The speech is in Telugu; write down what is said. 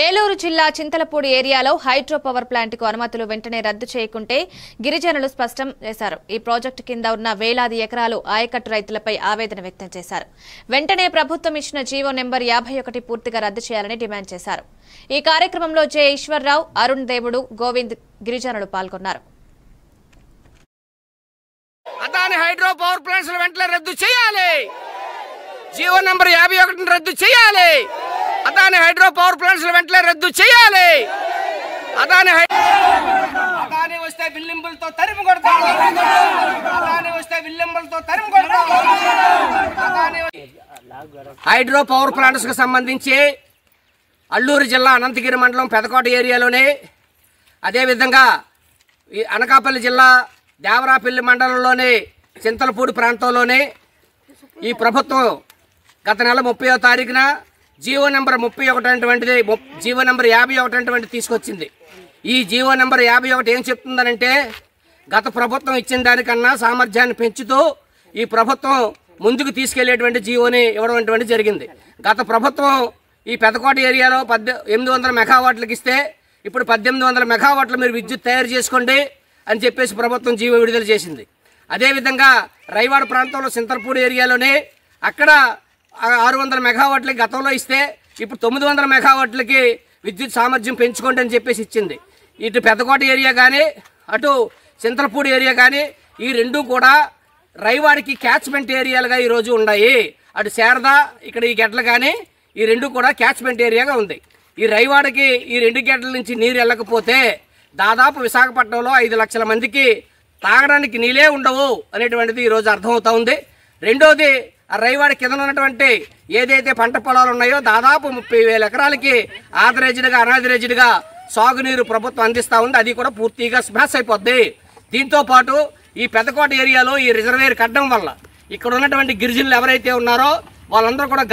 ఏలూరు జిల్లా చింతలపూడి ఏరియాలో హైడ్రో పవర్ ప్లాంట్ కు అనుమతులు వెంటనే రద్దు చేయకుంటే గిరిజనులు స్పష్టం చేశారు. ఈ ప్రాజెక్టు కింద ఉన్న వేలాది ఎకరాలు ఆయకట్టు రైతులపై ఆవేదన వ్యక్తం చేశారు. వెంటనే ప్రభుత్వం ఇచ్చిన జీవో నెంబర్ 51 పూర్తిగా రద్దు చేయాలని డిమాండ్ చేశారు. ఈ కార్యక్రమంలో జె ఈశ్వర్రావు, అరుణ్ దేవుడు, గోవింద్ గిరిజనులు పాల్గొన్నారు. అదాని హైడ్రో పవర్ ప్లాంట్స్ వెంటనే రద్దు చేయాలి. జీవో నెంబర్ 51 రద్దు చేయాలి. అదాని హైడ్రో పవర్ ప్లాంట్స్ వెంటనే రద్దు చేయాలి. అదాని వస్తే విల్లింబులతో తరిమి కొడతాం. అదాని వస్తే విల్లింబులతో తరిమి కొడతాం. హైడ్రో పవర్ ప్లాంట్స్ కు సంబంధించి అల్లూరు జిల్లా అనంతగిరి మండలం పెదకోట ఏరియాలోనే, అదేవిధంగా అనకాపల్లి జిల్లా దేవరాపల్లి మండలంలోని చింతలపూడి ప్రాంతంలోనే ఈ ప్రభుత్వం గత నెల 30వ తారీఖున జీవో నెంబర్ 31 జీవో నెంబర్ 51 తీసుకొచ్చింది. ఈ జీవో నెంబర్ 51 ఏం చెప్తుందనంటే, గత ప్రభుత్వం ఇచ్చిన దానికన్నా సామర్థ్యాన్ని పెంచుతూ ఈ ప్రభుత్వం ముందుకు తీసుకెళ్లేటువంటి జీవోని ఇవ్వడం జరిగింది. గత ప్రభుత్వం ఈ పెదకోట ఏరియాలో 800 మెగావాట్లకు ఇస్తే ఇప్పుడు 1800 మెగావాట్లు మీరు విద్యుత్ తయారు చేసుకోండి అని చెప్పేసి ప్రభుత్వం జీవో విడుదల చేసింది. అదేవిధంగా రైవాడ ప్రాంతంలో చింతలపూడి ఏరియాలోనే అక్కడ 600 మెగావాట్లకి గతంలో ఇస్తే ఇప్పుడు 900 మెగావాట్లకి విద్యుత్ సామర్థ్యం పెంచుకోండి అని చెప్పేసి ఇచ్చింది. ఇటు పెద్దకోట ఏరియా కానీ అటు చింతలపూడి ఏరియా కానీ ఈ రెండు కూడా రైవాడికి క్యాచ్మెంట్ ఏరియాలుగా ఈరోజు ఉన్నాయి. అటు శారద ఇక్కడ ఈ గెడ్లు కానీ ఈ రెండు కూడా క్యాచ్మెంట్ ఏరియాగా ఉంది. ఈ రైవాడికి ఈ 2 గెడ్ల నుంచి నీరు వెళ్ళకపోతే దాదాపు విశాఖపట్నంలో 5 లక్షల మందికి తాగడానికి నీళ్ళే ఉండవు అనేటువంటిది ఈరోజు అర్థమవుతా ఉంది. రెండోది, ఆ రైవాడి కింద ఉన్నటువంటి ఏదైతే పంట పొలాలు ఉన్నాయో దాదాపు 30,000 ఎకరాలకి ఆథరైజ్డ్గా అనాథరైజ్డ్గా సాగునీరు ప్రభుత్వం అందిస్తూ ఉంది. అది కూడా పూర్తిగా స్మాష్ అయిపోద్ది. దీంతో పాటు ఈ పెద్దకోట ఏరియాలో ఈ రిజర్వేర్ కట్టడం వల్ల ఇక్కడ ఉన్నటువంటి గిరిజనులు ఎవరైతే ఉన్నారో వాళ్ళందరూ కూడా